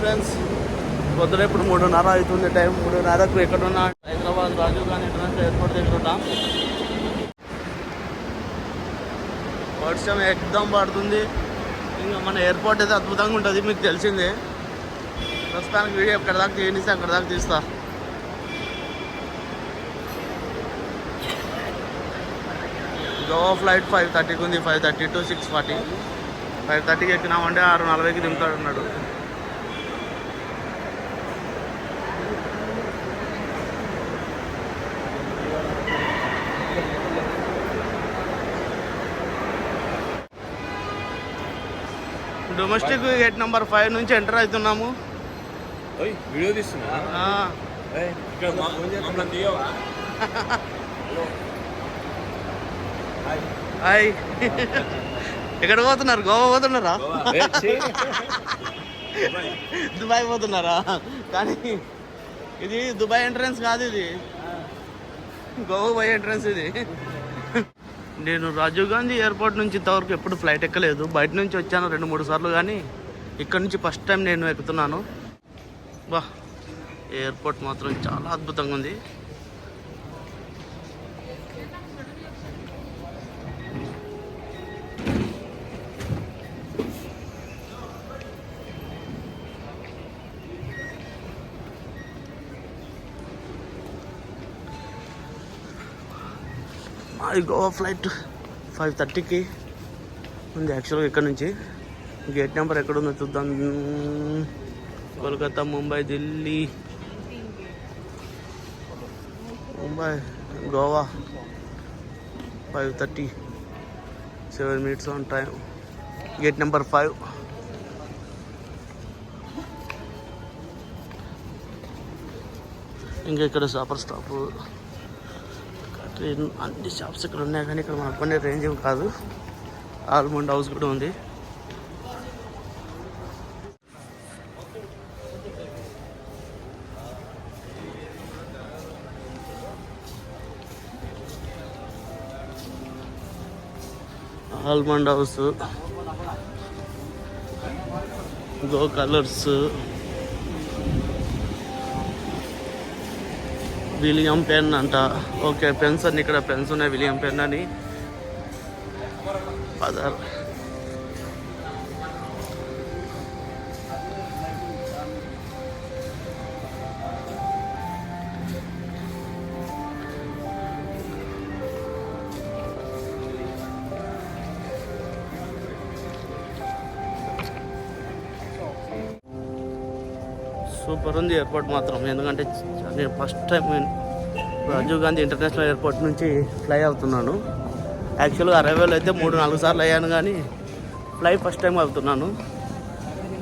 Friends, పొద్దున ఇప్పుడు 3:30 అవుతుంది టైం. 3:30కు ఎక్కడున్నా హైదరాబాద్ రాజీవ్ గాంధీ ఇంటర్నేషనల్ ఎయిర్పోర్ట్ దగ్గర ఉంటాం. వర్షం ఎక్దం పడుతుంది. ఇంకా మన ఎయిర్పోర్ట్ అయితే అద్భుతంగా ఉంటుంది, మీకు తెలిసిందే. ప్రస్తుతానికి వీడియో ఎక్కడ దాకా తీయనిస్తే అక్కడ దాకా తీస్తా. గోవా ఫ్లైట్ 5:30కి ఉంది. 5:30 to 6:40. 5:30కి ఎక్కినామంటే 6:40కి దింపుతాడు అన్నాడు. డొమెస్టిక్ గేట్ నెంబర్ 5 నుంచి ఎంటర్ అవుతున్నాము. వీడియో తీస్తున్నా. హాయ్, ఎక్కడ పోతున్నారు? గోవా పోతున్నారా? దుబాయ్ పోతున్నారా? కానీ ఇది దుబాయ్ ఎంట్రన్స్ కాదు, ఇది గోవా పోయే ఎంట్రన్స్ ఇది. నేను రాజీవ్ గాంధీ ఎయిర్పోర్ట్ నుంచి ఇంతవరకు ఎప్పుడు ఫ్లైట్ ఎక్కలేదు. బయట నుంచి వచ్చాను 2-3 సార్లు, కానీ ఇక్కడ నుంచి ఫస్ట్ టైం నేను ఎక్కుతున్నాను. బా, ఎయిర్పోర్ట్ మాత్రం చాలా అద్భుతంగా ఉంది. మాది గోవా ఫ్లైట్ 5:30కి ఉంది యాక్చువల్గా. ఇక్కడ నుంచి గేట్ నెంబర్ ఎక్కడుందో చూద్దాం. Kolkata, Mumbai, Delhi, Mumbai, Goa. 5:30, 7 minutes on time. Gate number 5. ఇంకా ఇక్కడ సూపర్ స్టాప్, ట్రైన్, అన్ని షాప్స్ ఇక్కడ ఉన్నాయి. కానీ ఇక్కడ మనకు కొనే రేంజ్ ఏం కాదు. ఆల్మండ్ హౌస్ కూడా ఉంది. Almond house, go colours, William pen అంట. ఓకే, పెన్స్ అన్ని ఇక్కడ పెన్స్ ఉన్నాయి. విలియం పెన్ అని పదార్. సూపర్ ఉంది ఎయిర్పోర్ట్ మాత్రం. ఎందుకంటే నేను first time Rajiv Gandhi international airport నుంచి ఫ్లై అవుతున్నాను. యాక్చువల్గా 60,000 అయితే 3-4 సార్లు అయ్యాను, కానీ ఫ్లై ఫస్ట్ టైం అవుతున్నాను.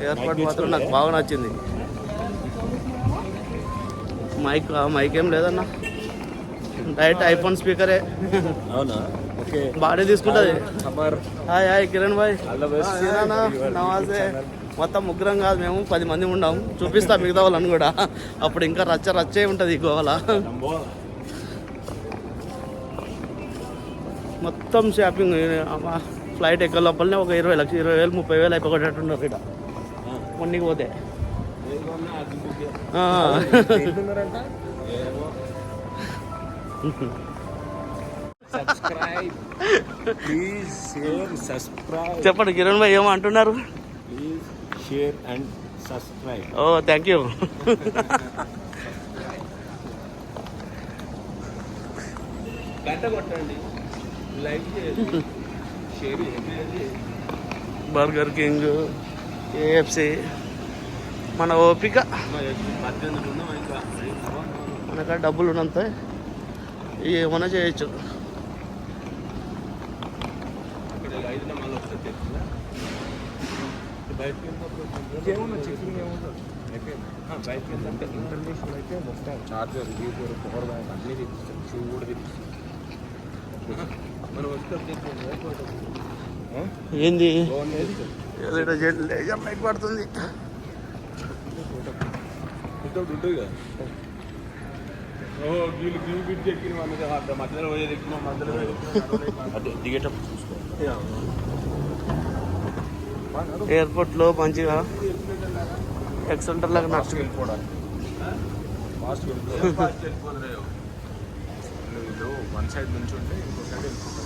ఎయిర్పోర్ట్ మాత్రం నాకు బాగా నచ్చింది. మైక్ ఏం లేదన్నా, డైరెక్ట్ ఐఫోన్ స్పీకరే. అవునా? ఓకే, బాగానే తీసుకుంటుంది. హాయ్ హాయ్ కిరణ్ భాయ్, నమస్తే. మొత్తం ముగ్గురం కాదు, మేము 10 మంది ఉన్నాం. చూపిస్తా మిగతా వాళ్ళని కూడా. అప్పుడు ఇంకా రచ్చే ఉంటుంది ఈ గోవాల. మొత్తం షాపింగ్. ఫ్లైట్ ఎక్క లోపలనే ఒక 20 లక్షలు, 20,000, 30,000 అయిపోగొట్టేట్టున్నారు ఇక్కడ మొన్నకి పోతే. చెప్పండి కిరణ్ భాయ్, ఏమో అంటున్నారు? Share and subscribe. Oh, thank you. గంట కొట్టండి, లైక్ చేయండి, షేర్ చేయండి. బర్గర్ కింగ్, KFC, మన ఓపిక. మనకాడ డబ్బులు ఉన్నంత ఏమన్నా చేయొచ్చు. ఇంటర్నేషనల్ అయితే మొత్తం చార్జర్, గీజర్, పవర్ బ్యాంక్ అన్నీ తెప్పిస్తాం. షూ కూడా తెప్పిస్తాం. మనం ఏంది లేజర్ లైట్ పడుతుంది. ఉంటుంది కదా. దిగేటప్పుడు చూసుకో. ఎయిర్పోర్ట్లో మంచిగా ఎక్సెంటర్ లాగా నడుచు వెళ్ళిపోవడానికి ఫాస్ట్ వెళ్ళిపోతుంది వీళ్ళు వన్ సైడ్ నుంచి ఉంటే ఇంకో సైడ్ వెళ్ళిపోతారు.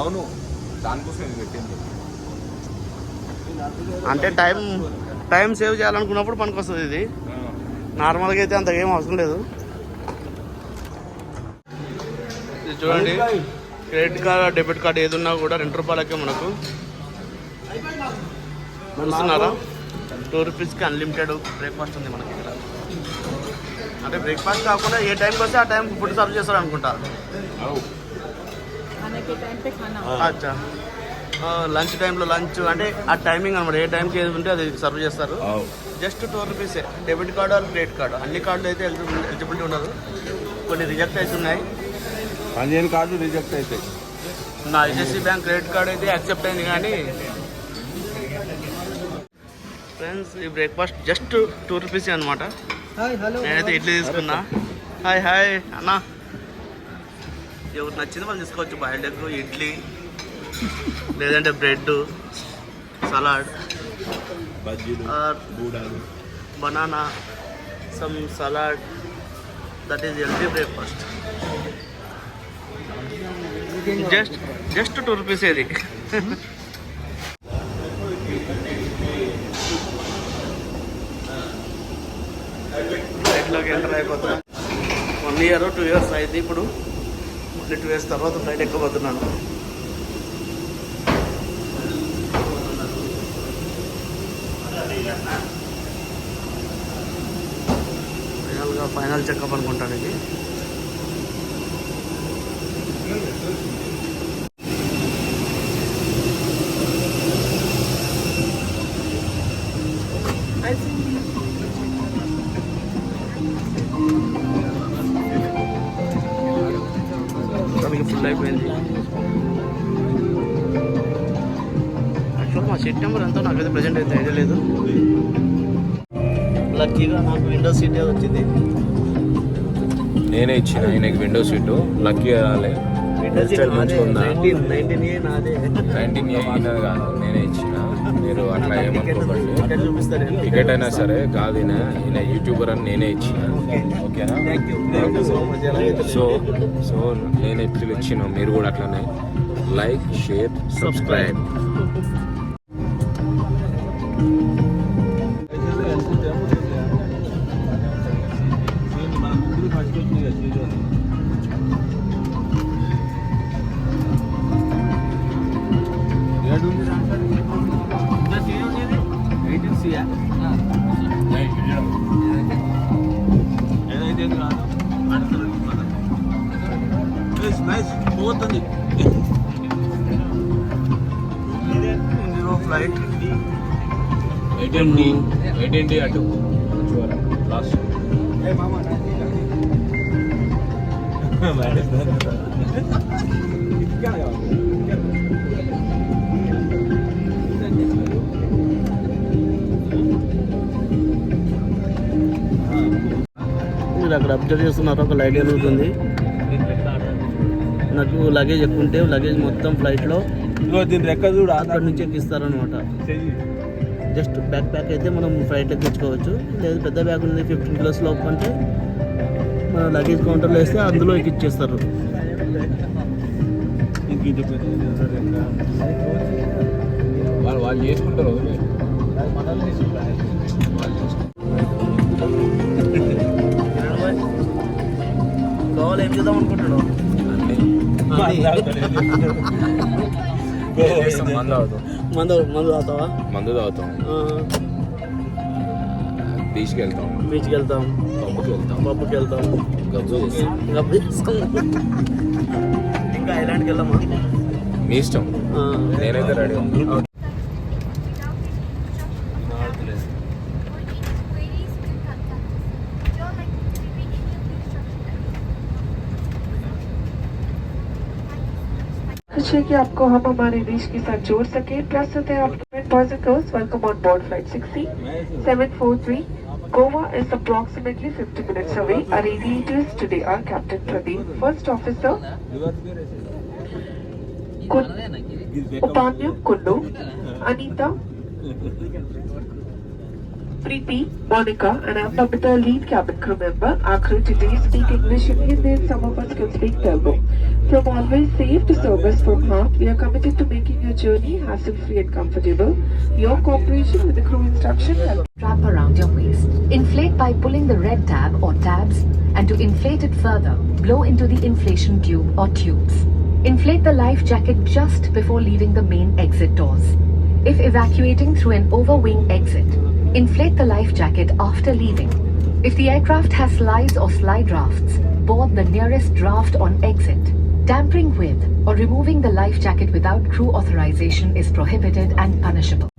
అవును, దానికోసం ఇది పెట్టింది. అంటే టైం సేవ్ చేయాలనుకున్నప్పుడు పనికి వస్తుంది ఇది. నార్మల్గా అయితే అంత ఏం అవసరం లేదు. ఇది చూడండి, క్రెడిట్ కార్డ్ డెబిట్ కార్డ్ ఏది ఉన్నా కూడా 2 రూపాయలకే మనకు చూస్తున్నారా. 2 రూపీస్కి అన్లిమిటెడ్ బ్రేక్ఫాస్ట్ ఉంది మనకి ఇక్కడ. అంటే బ్రేక్ఫాస్ట్ కాకుండా ఏ టైంకి వస్తే ఆ టైంకి ఫుడ్ సర్వ్ చేస్తారు అనుకుంటా. అచ్చా, లంచ్ టైంలో లంచ్ అంటే ఆ టైమింగ్ అనమాట, ఏ టైంకి ఏది ఉంటే అది సర్వ్ చేస్తారు. జస్ట్ 2 రూపీసే. Debit card or credit card, అన్ని కార్డులు అయితే ఎలిజిబిలిటీ ఉండదు. కొన్ని రిజెక్ట్ అవుతున్నాయి. 15 కార్డు రిజెక్ట్ అవుతాయి. నా ఐసిఐసిఐ బ్యాంక్ క్రెడిట్ కార్డ్ అయితే యాక్సెప్ట్ అయింది. కానీ ఫ్రెండ్స్, ఈ బ్రేక్ఫాస్ట్ జస్ట్ 2 రూపీసే అనమాట. నేనైతే ఇడ్లీ తీసుకున్నా. హాయ్ హాయ్ అన్న, ఎవరు నచ్చింది వాళ్ళు తీసుకోవచ్చు. బాయిల్డ్ ఎగ్, ఇడ్లీ, లేదంటే bread, salad, banana, some salad. That is healthy breakfast. Just 2 rupees ఇది. ఫ్లైట్లోకి ఎంటర్ అయిపోతున్నాం. 1 year 2 years అయింది. ఇప్పుడు మళ్ళీ 2 years తర్వాత ఫ్లైట్ ఎక్కబోతున్నాను. ఫైనల్ చెకప్ అనుకుంటాను ఇది. దానికి ఫుల్ అయిపోయింది. యాక్చువల్ మా సీట్ నెంబర్ ఎంతో నాకైతే ప్రజెంట్ అయితే ఐడియా లేదు. లక్కీగా నాకు విండో సీటే వచ్చింది. నేనే ఇచ్చిన ఆయనకి విండో సీటు. లక్కీ రాలే. మంచిగా ఉందా? 19A నాదే. 19A కాదు, నేనే ఇచ్చిన. మీరు అట్లా ఏమనుకోకండి. చూపిస్తారు టికెట్ అయినా సరే కాదు, ఈయన యూట్యూబర్ అని నేనే ఇచ్చిన. ఓకేనా? సో నేను ఎప్పుడు ఇచ్చిన, మీరు కూడా అట్లనే లైక్, షేర్, సబ్స్క్రైబ్. పోతుంది ఫ్లైట్ 18D అటు లాస్ట్. మీరు అక్కడ అబ్జర్వ్ చేస్తున్నారు, ఒక లైట్ వెలుగుతుంది. నాకు లగేజ్ ఎక్కువ ఉంటే లగేజ్ మొత్తం ఫ్లైట్లో అక్కడ నుంచి ఎక్కిస్తారనమాట. జస్ట్ బ్యాక్ ప్యాక్ అయితే మనం ఫ్లైట్ ఎక్కించుకోవచ్చు. లేదు పెద్ద బ్యాగ్ ఉంది 15 kilos లోపు అంటే మన లగేజ్ కౌంటర్లో వేస్తే అందులో ఎక్కిచ్చేస్తారు. వాళ్ళు చేసుకుంటారు. కావాలి ఏం చేద్దాం అనుకుంటాడు. మందు తాగుతావా? మందు తాగుతాం. బీచ్కి వెళ్తాం. పబ్బుకి వెళ్తాం. గబ్బు చేస్తాం. ఇంకా ఐలాండ్కి వెళ్దామా? మీ ఇష్టం. నేనైతే రెడీ ఉన్నాను. खुश है कि आपको हम हमारे देश के साथ जोड़ सके। प्रस्तुत है आपके boys and girls, welcome on board flight 60743. Goa is approximately 50 minutes away. Our aviators today are Captain Pradeep, First Officer Upanya Kundu, Anita Preeti, Monica, and Amrita, lead cabin crew member, are crew today speak English and Hindi, and some of us can speak Telugu. From always safe to service from heart, we are committed to making your journey hassle-free and comfortable. Your cooperation with the crew instruction will Strap around your waist. Inflate by pulling the red tab or tabs, and to inflate it further, blow into the inflation tube or tubes. Inflate the life jacket just before leaving the main exit doors. If evacuating through an overwing exit, inflate the life jacket after leaving. If the aircraft has slides or slide rafts, board the nearest draft on exit. Tampering with or removing the life jacket without crew authorization is prohibited and punishable.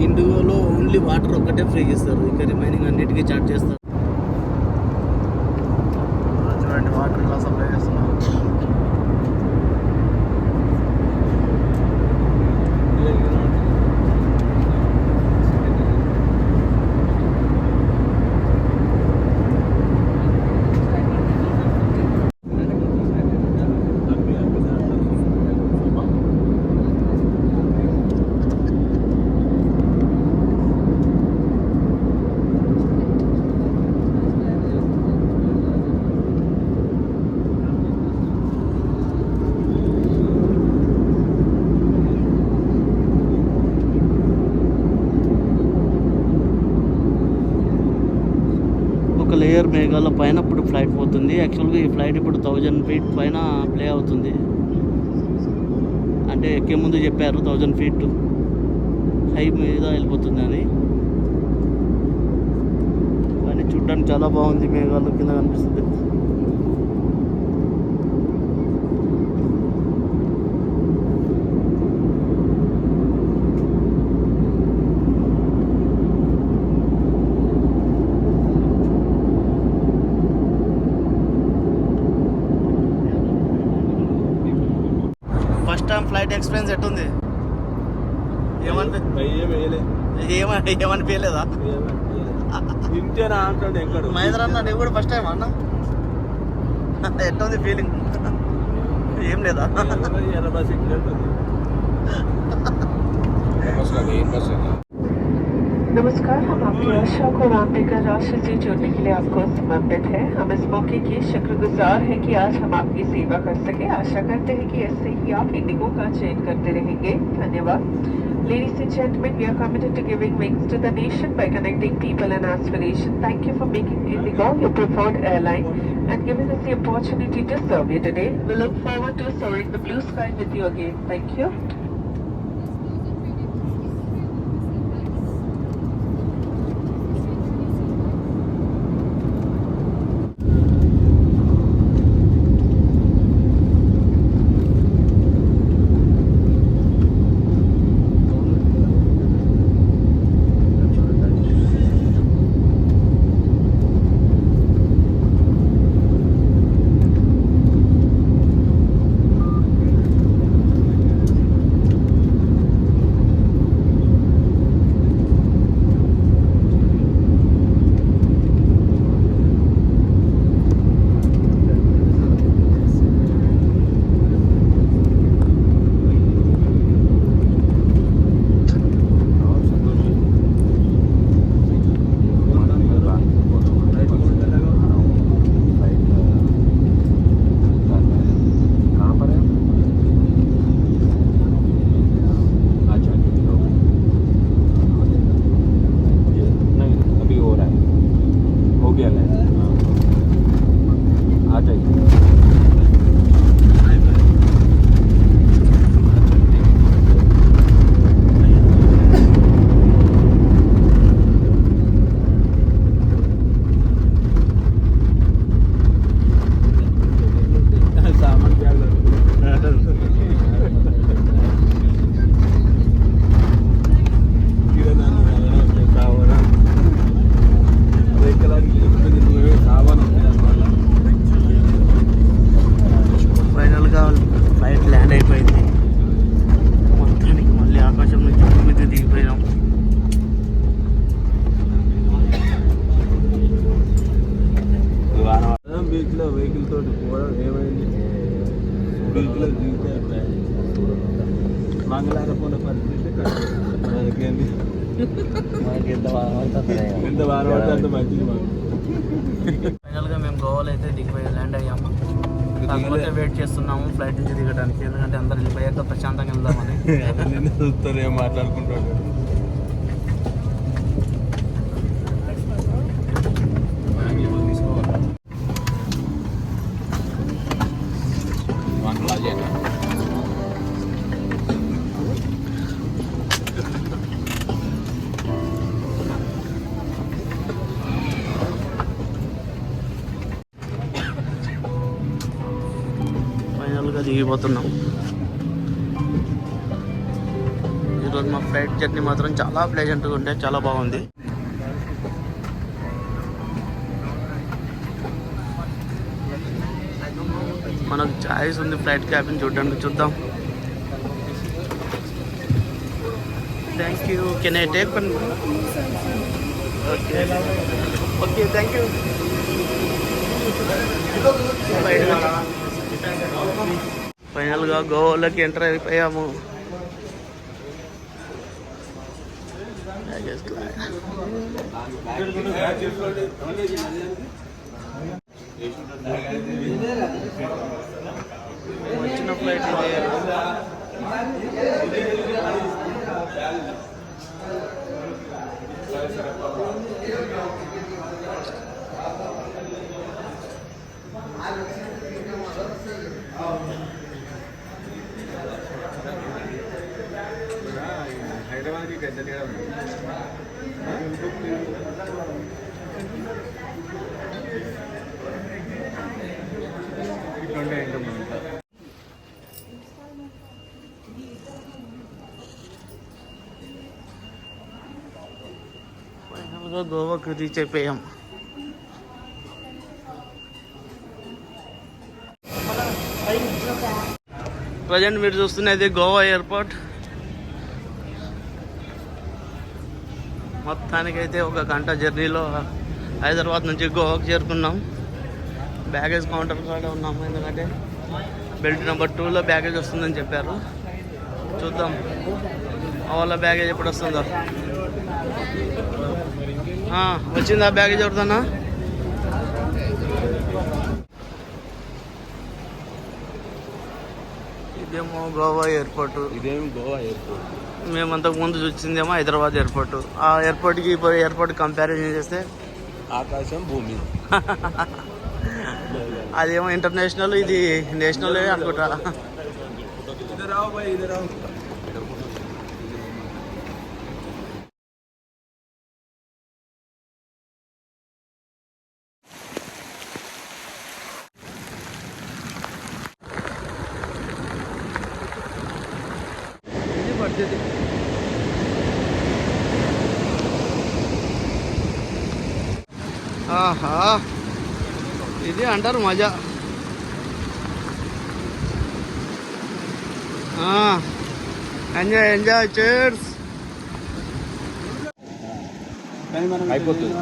ఇండిగోలో only water ఒక్కటే ఫ్రీగా ఇస్తారు, ఇంకా remaining అన్నిటికీ charge చేస్తారు. చూడండి water ఇలా supply చేస్తున్నారు. లేయర్ మేఘాల పైన ఇప్పుడు ఫ్లైట్ పోతుంది. యాక్చువల్గా ఈ ఫ్లైట్ ఇప్పుడు 1000 feet పైన ప్లే అవుతుంది. అంటే ఎక్కే ముందు చెప్పారు 1000 feet హై మీద వెళ్ళిపోతుంది అని. కానీ చూడడానికి చాలా బాగుంది, మేఘాలు కింద కనిపిస్తుంది. ఫస్ట్ టైం ఫ్లైట్ ఎక్స్పీరియన్స్ ఎట్టుంది? ఏమనిపించలేదా? ఇంటేనా అంటాడు ఎక్కడ మహేంద్ర అన్న నీవు కూడా ఫస్ట్ టైం అన్న, ఎట్టుంది ఫీలింగ్? ఏం లేదా? ఎర్ర బస్ ఎక్కినట్టుంది. नमस्कार, हम आपकी आशा को राम देकर राशि से जोड़ने के लिए आपको समर्पित है। हम इस मौके के शुक्रगुजार हैं कि आज हम आपकी सेवा कर सके। आशा करते हैं कि ऐसे ही आप इंडिगो का चयन करते रहेंगे। धन्यवाद। Ladies and gentlemen, we are committed to giving wings to the nation by connecting people and aspiration. Thank you for making Indigo your preferred airline and giving us the opportunity to serve you today. We look forward to soaring the blue sky with you again. Thank you. Vehicle తోటి పోవడం ఏమైంది? బీచ్లో దిగితే మంగళారపోయిన పరిస్థితి మనకేంది, ఎంత వారం పడితే అంత మంచిది మాకు. ఫైనల్గా మేము గోవాలో అయితే దిగిపోయి ల్యాండ్ అయ్యాము. కాకపోతే వెయిట్ చేస్తున్నాము ఫ్లైట్ నుంచి దిగడానికి, ఎందుకంటే అందరు వెళ్ళిపోయాక ప్రశాంతంగా వెళ్దామని. నిన్న చూస్తారు ఏం మాట్లాడుకుంటాడు. ఫైనల్గా దిగిపోతున్నాం. ఈరోజు మా ఫ్లైట్ జర్నీ మాత్రం చాలా ప్లెజెంట్గా ఉండే, చాలా బాగుంది. మనకు చాయిస్ ఉంది ఫ్లైట్ క్యాబిన్ చూడడానికి, చూద్దాం. Thank you. Can I take one? Okay okay, thank you. ఫైనల్గా గోవాలోకి ఎంటర్ అయిపోయాము. వచ్చిన ఫ్లైట్ ఇదే. హైదరాబాద్కి పెద్ద తేడా ఉంది. ఇట్లుంటే ఇంకా బాగుంటుంది. ఫైనల్గా గోవాకి రీచ్ అయిపోయాం. ప్రజెంట్ మీరు చూస్తున్నది గోవా ఎయిర్పోర్ట్. మొత్తానికైతే 1 గంట జర్నీలో హైదరాబాద్ నుంచి గోవాకి చేరుకున్నాం. బ్యాగేజ్ కౌంటర్ కూడా ఉన్నాము, ఎందుకంటే బెల్ట్ నెంబర్ 2లో బ్యాగేజ్ వస్తుందని చెప్పారు. చూద్దాం ఆ వాళ్ళ బ్యాగేజ్ ఎప్పుడు వస్తుందో. వచ్చిందా బ్యాగేజ్ ఎవరిదన్నా? ఇదేమో గోవా ఎయిర్పోర్ట్. ఇదేమి గోవా ఎయిర్పోర్ట్. మేము అంతకు ముందు చూసిందేమో హైదరాబాద్ ఎయిర్పోర్ట్. ఆ ఎయిర్పోర్ట్కి ఇప్పుడు ఎయిర్పోర్ట్ కంపారిజన్ చేస్తే ఆకాశం భూమి. అదేమో ఇంటర్నేషనల్, ఇది నేషనల్ అనుకుంటా. ఇద్దరు రావు బాయ్, ఇద్దరు రావు. ఇది పడుతుంది. ఆహా, ఇది అంటారు మజా. Enjoy enjoy, cheers. కానీ మనం అయిపోతుంది.